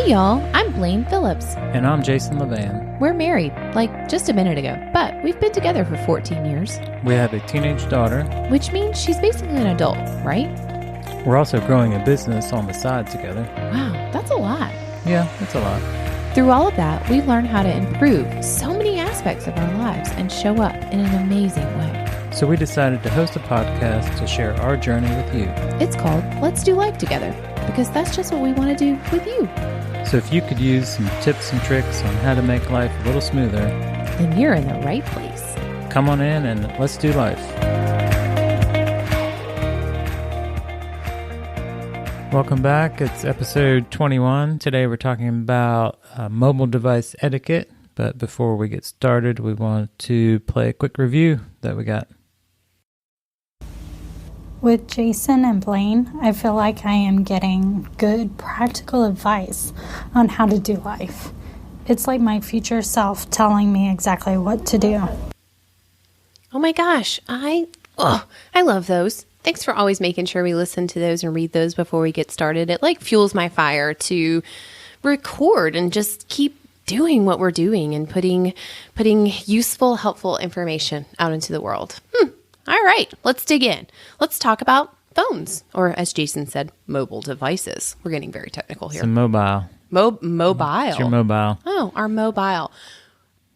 Hey y'all, I'm Blaine Phillips. And I'm Phillips-LeVan. We're married, like just a minute ago, but we've been together for 14 years. We have a teenage daughter. Which means she's basically an adult, right? We're also growing a business on the side together. Wow, that's a lot. Yeah, that's a lot. Through all of that, we've learned how to improve so many aspects of our lives and show up in an amazing way. So we decided to host a podcast to share our journey with you. It's called Let's Do Life Together, because that's just what we want to do with you. So if you could use some tips and tricks on how to make life a little smoother, then you're in the right place. Come on in and let's do life. Welcome back. It's episode 21. Today we're talking about mobile device etiquette. But before we get started, we want to play a quick review that we got. With Jason and Blaine, I feel like I am getting good practical advice on how to do life. It's like my future self telling me exactly what to do. Oh my gosh, I love those. Thanks for always making sure we listen to those and read those before we get started. It fuels my fire to record and just keep doing what we're doing and putting useful, helpful information out into the world. All right, let's dig in. Let's talk about phones, or as Jason said, mobile devices. We're getting very technical here. It's a mobile. Mobile. It's your mobile. Oh, our mobile.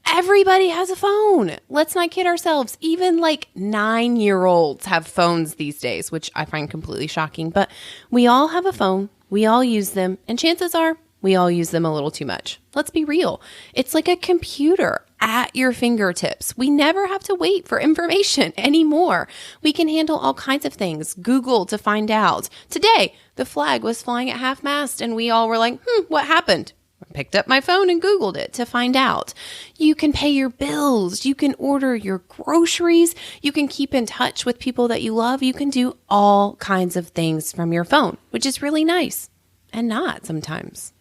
Everybody has a phone. Let's not kid ourselves. Even 9-year-olds have phones these days, which I find completely shocking. But we all have a phone. We all use them. And chances are we all use them a little too much. Let's be real. It's like a computer at your fingertips. We never have to wait for information anymore. We can handle all kinds of things. Google to find out. Today, the flag was flying at half-mast and we all were like, what happened? I picked up my phone and Googled it to find out. You can pay your bills. You can order your groceries. You can keep in touch with people that you love. You can do all kinds of things from your phone, which is really nice and not sometimes.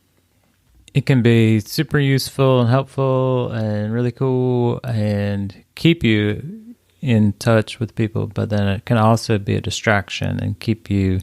It can be super useful and helpful and really cool and keep you in touch with people, but then it can also be a distraction and keep you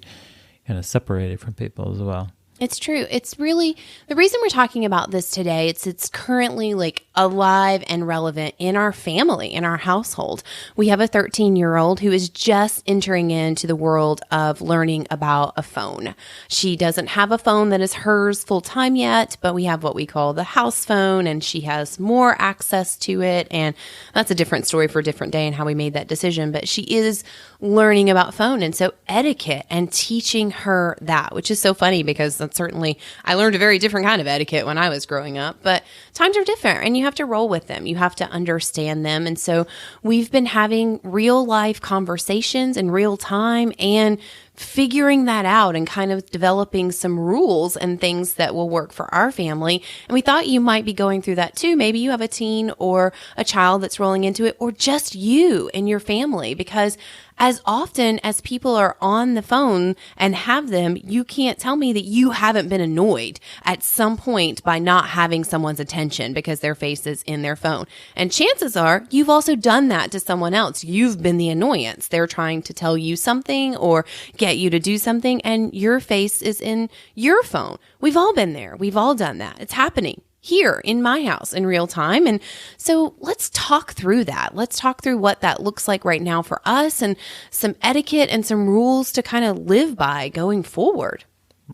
kind of separated from people as well. It's true. It's really the reason we're talking about this today. It's currently alive and relevant in our family, in our household. We have a 13-year-old who is just entering into the world of learning about a phone. She doesn't have a phone that is hers full time yet, but we have what we call the house phone, and she has more access to it. And that's a different story for a different day and how we made that decision. But she is learning about phone, and so etiquette and teaching her that, which is so funny because certainly I learned a very different kind of etiquette when I was growing up, but times are different and you have to roll with them. You have to understand them. And so we've been having real life conversations in real time and figuring that out and kind of developing some rules and things that will work for our family. And we thought you might be going through that too. Maybe you have a teen or a child that's rolling into it, or just you and your family, because as often as people are on the phone and have them, you can't tell me that you haven't been annoyed at some point by not having someone's attention because their face is in their phone. And chances are you've also done that to someone else. You've been the annoyance. They're trying to tell you something or get you to do something, and your face is in your phone. We've all been there. We've all done that. It's happening here in my house in real time. And so let's talk through that. Let's talk through what that looks like right now for us and some etiquette and some rules to kind of live by going forward.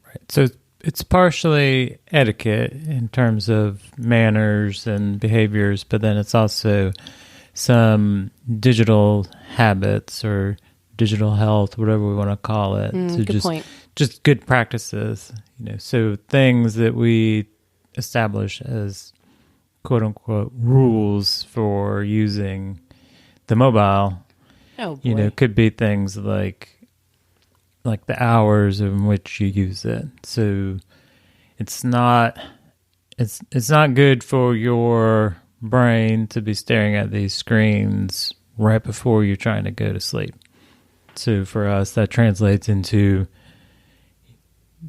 Right. So it's partially etiquette in terms of manners and behaviors, but then it's also some digital habits or digital health, whatever we want to call it. So good point. Just good practices, so things that we establish as quote unquote rules for using the mobile. Oh boy. Could be things like the hours in which you use it. So it's not good for your brain to be staring at these screens right before you're trying to go to sleep. So for us, that translates into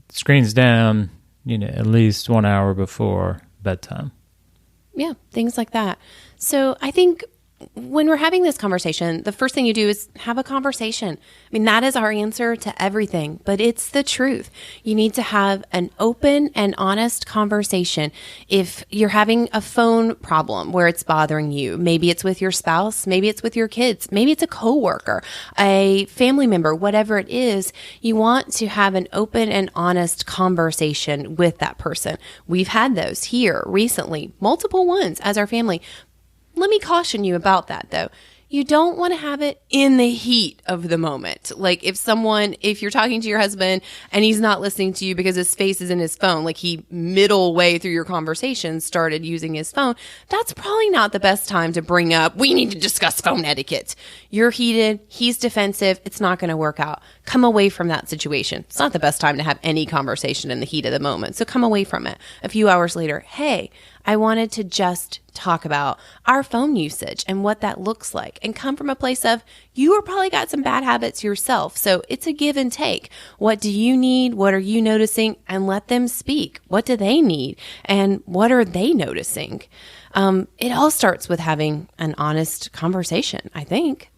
screens down, at least 1 hour before bedtime. Yeah, things like that. So I think when we're having this conversation, the first thing you do is have a conversation. I mean, that is our answer to everything, but it's the truth. You need to have an open and honest conversation. If you're having a phone problem where it's bothering you, maybe it's with your spouse, maybe it's with your kids, maybe it's a coworker, a family member, whatever it is, you want to have an open and honest conversation with that person. We've had those here recently, multiple ones as our family. Let me caution you about that, though. You don't want to have it in the heat of the moment. Like if you're talking to your husband and he's not listening to you because his face is in his phone, like he middle way through your conversation started using his phone, that's probably not the best time to bring up, we need to discuss phone etiquette. You're heated, he's defensive, it's not going to work out. Come away from that situation. It's not the best time to have any conversation in the heat of the moment. So come away from it. A few hours later, hey, I wanted to just talk about our phone usage and what that looks like, and come from a place of you are probably got some bad habits yourself. So it's a give and take. What do you need? What are you noticing? And let them speak. What do they need? And what are they noticing? It all starts with having an honest conversation, I think.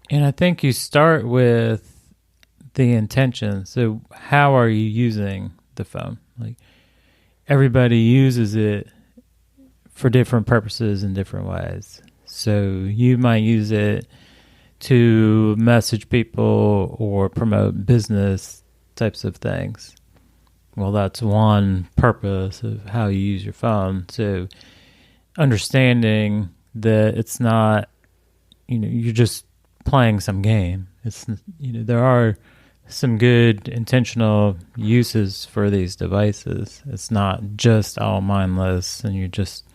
And I think you start with the intention. So how are you using the phone? Like, everybody uses it for different purposes in different ways. So you might use it to message people or promote business types of things. Well, that's one purpose of how you use your phone. So understanding that it's not, you're just playing some game. It's, there are some good intentional uses for these devices. It's not just all mindless and you're just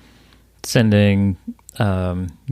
sending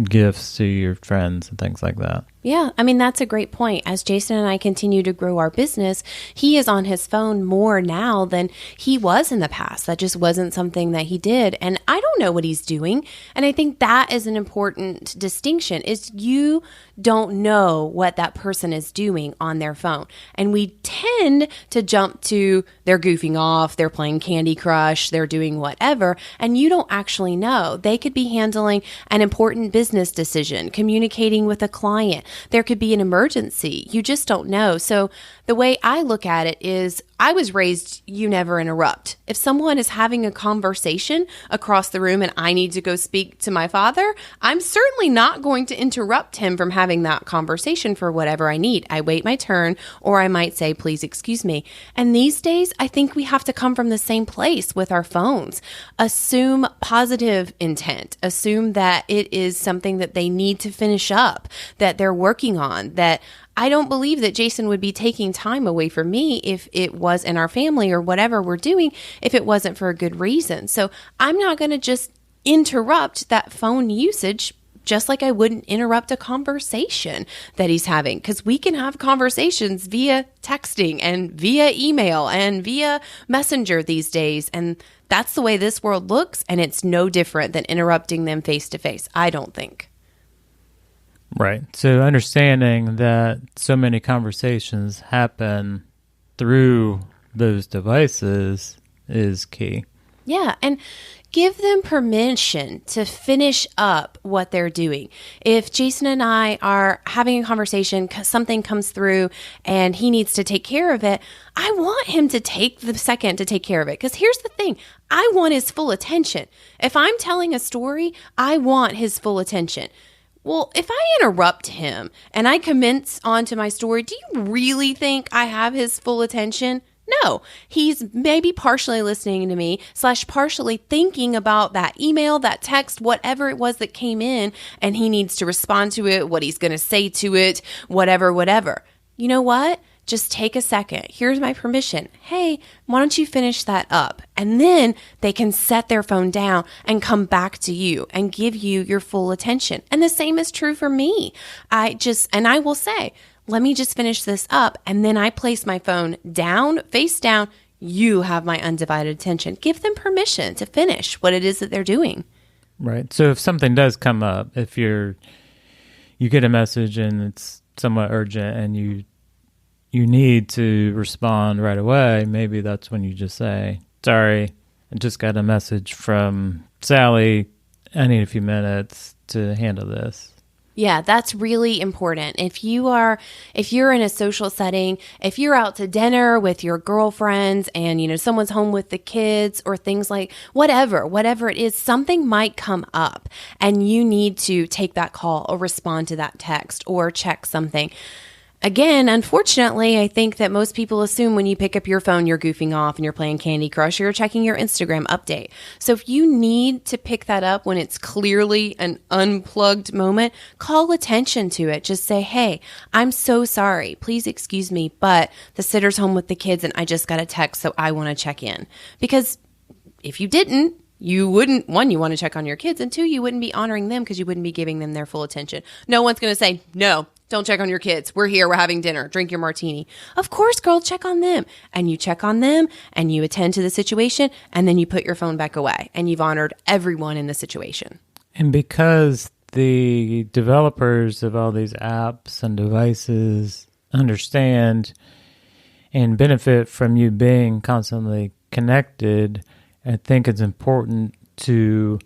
gifts to your friends and things like that. Yeah, I mean, that's a great point. As Jason and I continue to grow our business, he is on his phone more now than he was in the past. That just wasn't something that he did. And I don't know what he's doing. And I think that is an important distinction, is you don't know what that person is doing on their phone. And we tend to jump to they're goofing off, they're playing Candy Crush, they're doing whatever, and you don't actually know. They could be handling an important business decision, communicating with a client. There could be an emergency. You just don't know. So the way I look at it is, I was raised, you never interrupt. If someone is having a conversation across the room and I need to go speak to my father, I'm certainly not going to interrupt him from having that conversation for whatever I need. I wait my turn, or I might say, please excuse me. And these days, I think we have to come from the same place with our phones. Assume positive intent. Assume that it is something that they need to finish up, that they're working on, that I don't believe that Jason would be taking time away from me if it was in our family or whatever we're doing, if it wasn't for a good reason. So I'm not going to just interrupt that phone usage, just like I wouldn't interrupt a conversation that he's having, because we can have conversations via texting and via email and via messenger these days. And that's the way this world looks. And it's no different than interrupting them face to face, I don't think. Right. So understanding that so many conversations happen through those devices is key. Yeah. And give them permission to finish up what they're doing. If Jason and I are having a conversation, something comes through and he needs to take care of it, I want him to take the second to take care of it. Because here's the thing, I want his full attention. If I'm telling a story, I want his full attention. Well, if I interrupt him and I commence onto my story, do you really think I have his full attention? No, he's maybe partially listening to me / partially thinking about that email, that text, whatever it was that came in, and he needs to respond to it, what he's going to say to it, whatever. You know what? Just take a second. Here's my permission. Hey, why don't you finish that up? And then they can set their phone down and come back to you and give you your full attention. And the same is true for me. I will say, let me just finish this up. And then I place my phone down, face down. You have my undivided attention. Give them permission to finish what it is that they're doing. Right. So if something does come up, if you get a message and it's somewhat urgent and you need to respond right away, maybe that's when you just say, sorry, I just got a message from Sally. I need a few minutes to handle this. Yeah, that's really important. If you're in a social setting, if you're out to dinner with your girlfriends and, someone's home with the kids or things like whatever it is, something might come up and you need to take that call or respond to that text or check something. Again, unfortunately, I think that most people assume when you pick up your phone, you're goofing off and you're playing Candy Crush or you're checking your Instagram update. So if you need to pick that up when it's clearly an unplugged moment, call attention to it. Just say, hey, I'm so sorry. Please excuse me, but the sitter's home with the kids and I just got a text, so I want to check in. Because if you didn't, you wouldn't, one, you want to check on your kids, and two, you wouldn't be honoring them because you wouldn't be giving them their full attention. No one's going to say, no, don't check on your kids. We're here. We're having dinner. Drink your martini. Of course, girl, check on them. And you check on them and you attend to the situation and then you put your phone back away and you've honored everyone in the situation. And because the developers of all these apps and devices understand and benefit from you being constantly connected, I think it's important to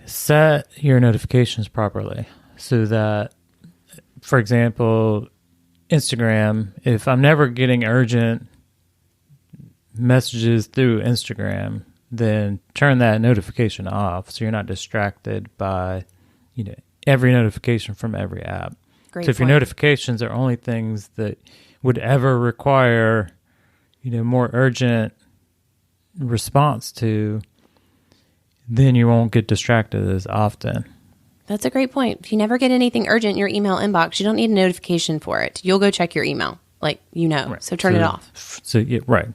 set your notifications properly so that, for example, Instagram, if I'm never getting urgent messages through Instagram, then turn that notification off so you're not distracted by, every notification from every app. Great so if your notifications are only things that would ever require, more urgent response to, then you won't get distracted as often. That's a great point. If you never get anything urgent in your email inbox, you don't need a notification for it. You'll go check your email, right. So turn it off. So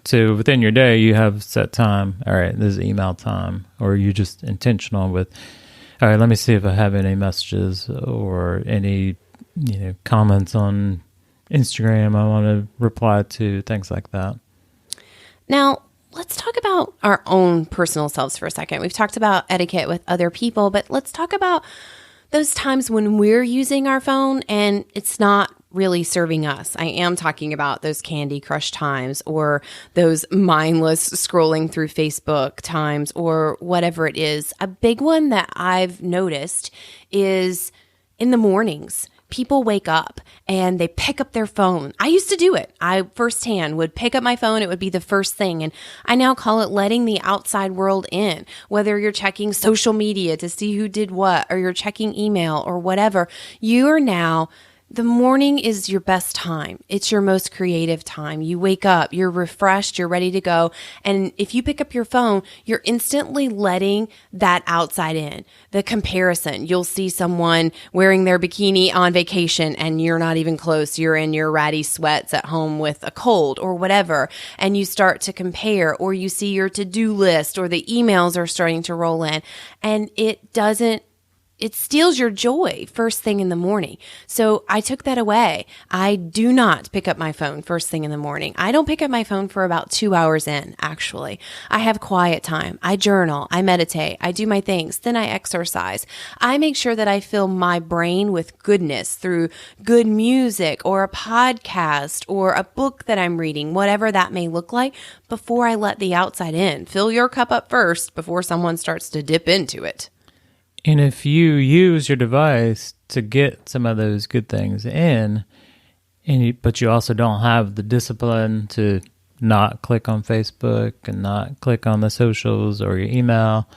So within your day, you have set time. All right, this is email time. Or you just intentional with, all right, let me see if I have any messages or any, comments on Instagram I want to reply to, things like that. Now, let's talk about our own personal selves for a second. We've talked about etiquette with other people, but let's talk about those times when we're using our phone and it's not really serving us. I am talking about those Candy Crush times or those mindless scrolling through Facebook times or whatever it is. A big one that I've noticed is in the mornings. People wake up and they pick up their phone. I used to do it. I firsthand would pick up my phone. It would be the first thing. And I now call it letting the outside world in, whether you're checking social media to see who did what, or you're checking email or whatever. You are now, the morning is your best time. It's your most creative time. You wake up, you're refreshed, you're ready to go. And if you pick up your phone, you're instantly letting that outside in. The comparison, you'll see someone wearing their bikini on vacation and you're not even close. You're in your ratty sweats at home with a cold or whatever. And you start to compare, or you see your to-do list or the emails are starting to roll in, and it steals your joy first thing in the morning. So I took that away. I do not pick up my phone first thing in the morning. I don't pick up my phone for about 2 hours in, actually. I have quiet time. I journal. I meditate. I do my things. Then I exercise. I make sure that I fill my brain with goodness through good music or a podcast or a book that I'm reading, whatever that may look like, before I let the outside in. Fill your cup up first before someone starts to dip into it. And if you use your device to get some of those good things in, but you also don't have the discipline to not click on Facebook and not click on the socials or your email,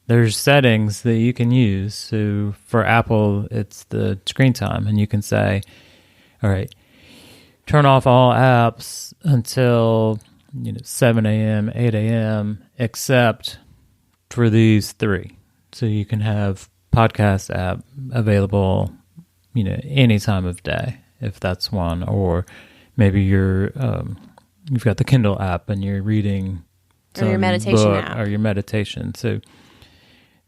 there's settings that you can use. So for Apple, it's the screen time, and you can say, all right, turn off all apps until 7 a.m., 8 a.m., except for these three. So you can have podcast app available, any time of day, if that's one. Or maybe you've got the Kindle app and you're reading or your meditation book app. Or your meditation. So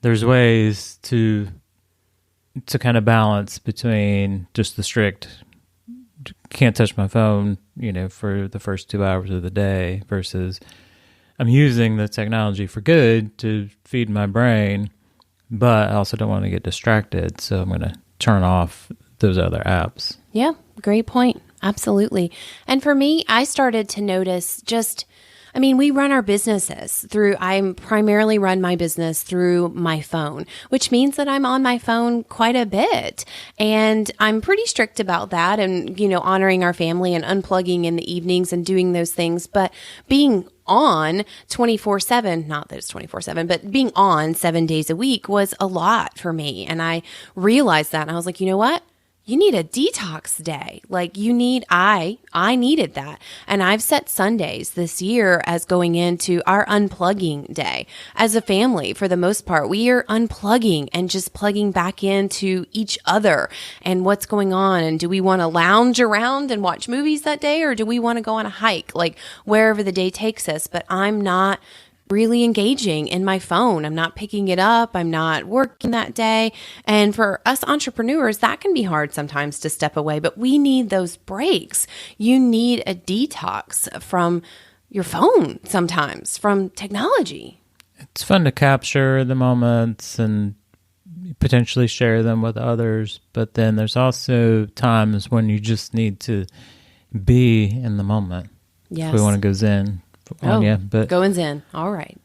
there's ways to kind of balance between just the strict can't touch my phone, for the first 2 hours of the day versus I'm using the technology for good to feed my brain, but I also don't want to get distracted, so I'm going to turn off those other apps. Yeah, great point. Absolutely. And for me, I started to notice I mean, we run our businesses I primarily run my business through my phone, which means that I'm on my phone quite a bit. And I'm pretty strict about that and, honoring our family and unplugging in the evenings and doing those things. But being on 24/7, not that it's 24/7, but being on 7 days a week was a lot for me. And I realized that and I was like, you know what? You need a detox day. Like I needed that. And I've set Sundays this year as going into our unplugging day. As a family, for the most part, we are unplugging and just plugging back into each other and what's going on. And do we want to lounge around and watch movies that day? Or do we want to go on a hike, like wherever the day takes us? But I'm not really engaging in my phone. I'm not picking it up. I'm not working that day. And for us entrepreneurs, that can be hard sometimes to step away, but we need those breaks. You need a detox from your phone sometimes, from technology. It's fun to capture the moments and potentially share them with others, but then there's also times when you just need to be in the moment. Yes. If we want to go zen. But going zen. All right.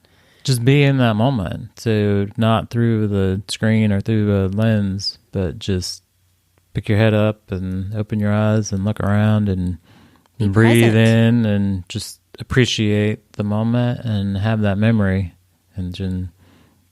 Just be in that moment. So not through the screen or through a lens, but just pick your head up and open your eyes and look around and breathe in and just appreciate the moment and have that memory and then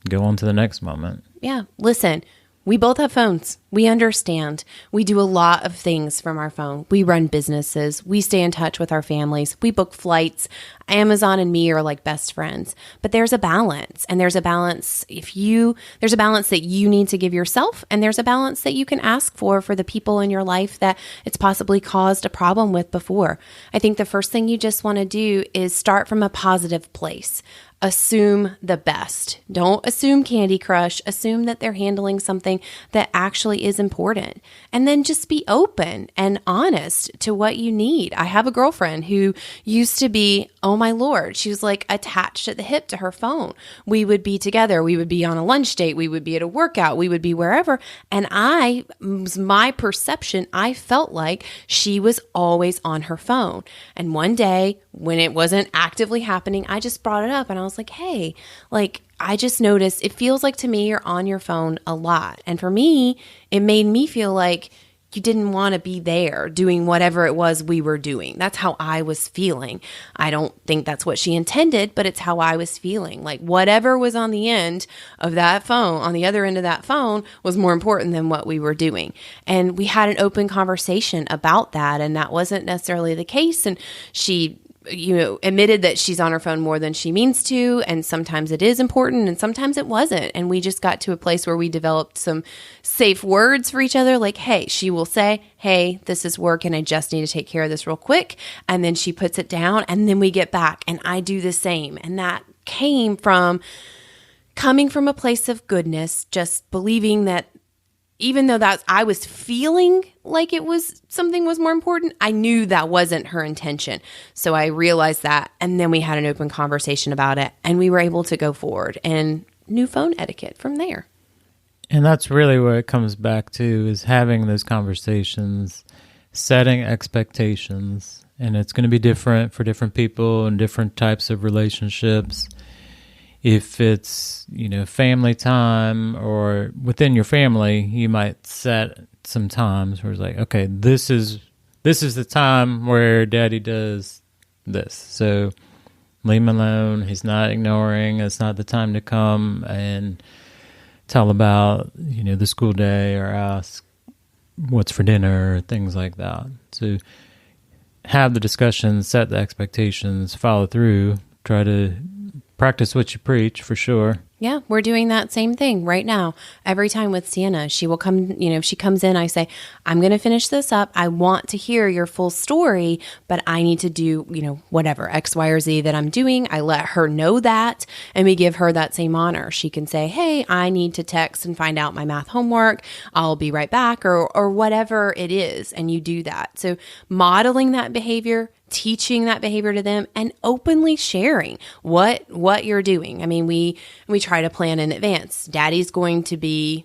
go on to the next moment. Yeah. Listen, we both have phones. We understand. We do a lot of things from our phone. We run businesses. We stay in touch with our families. We book flights. Amazon and me are like best friends. But there's a balance. And there's a balance there's a balance that you need to give yourself. And there's a balance that you can ask for the people in your life that it's possibly caused a problem with before. I think the first thing you just want to do is start from a positive place. Assume the best. Don't assume Candy Crush. Assume that they're handling something that actually is important. And then just be open and honest to what you need. I have a girlfriend who used to be, oh my Lord, she was like attached at the hip to her phone. We would be together. We would be on a lunch date. We would be at a workout. We would be wherever. And my perception, I felt like she was always on her phone. And one day when it wasn't actively happening, I just brought it up and I was like, hey, like, I just noticed it feels like to me you're on your phone a lot. And for me, it made me feel like you didn't want to be there doing whatever it was we were doing. That's how I was feeling. I don't think that's what she intended, but it's how I was feeling. Like whatever was on the end of that phone, on the other end of that phone, was more important than what we were doing. And we had an open conversation about that, and that wasn't necessarily the case. And she admitted that she's on her phone more than she means to, and sometimes it is important and sometimes it wasn't. And we just got to a place where we developed some safe words for each other, like, hey, she will say, hey, this is work and I just need to take care of this real quick. And then she puts it down and then we get back and I do the same. And that coming from a place of goodness, just believing that even though I was feeling like something was more important, I knew that wasn't her intention. So I realized that, and then we had an open conversation about it, and we were able to go forward and new phone etiquette from there. And that's really what it comes back to, is having those conversations, setting expectations, and it's going to be different for different people and different types of relationships. If it's, family time or within your family, you might set some times where it's like, okay, this is the time where daddy does this. So leave him alone. He's not ignoring. It's not the time to come and tell about, the school day or ask what's for dinner, things like that. So have the discussion, set the expectations, follow through, try to practice what you preach, for sure. Yeah, we're doing that same thing right now. Every time with Sienna, she will come, if she comes in, I say, I'm going to finish this up. I want to hear your full story, but I need to do, whatever, X, Y, or Z that I'm doing. I let her know that, and we give her that same honor. She can say, hey, I need to text and find out my math homework. I'll be right back, or whatever it is. And you do that. So modeling that behavior, teaching that behavior to them, and openly sharing what you're doing. I mean, we try to plan in advance. Daddy's going to be,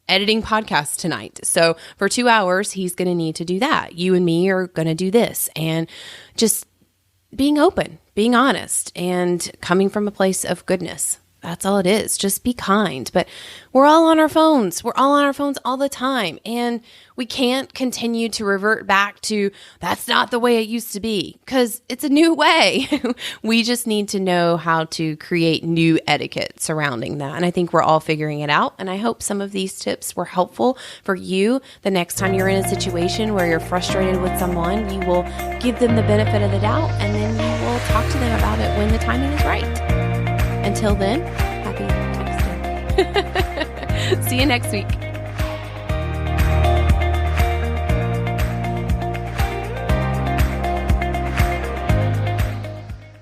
editing podcasts tonight. So for 2 hours, he's going to need to do that. You and me are going to do this. And just being open, being honest, and coming from a place of goodness. That's all it is. Just be kind. But we're all on our phones. We're all on our phones all the time. And we can't continue to revert back to that's not the way it used to be, because it's a new way. We just need to know how to create new etiquette surrounding that. And I think we're all figuring it out. And I hope some of these tips were helpful for you. The next time you're in a situation where you're frustrated with someone, you will give them the benefit of the doubt, and then you will talk to them about it when the timing is right. Until then, happy texting. See you next week.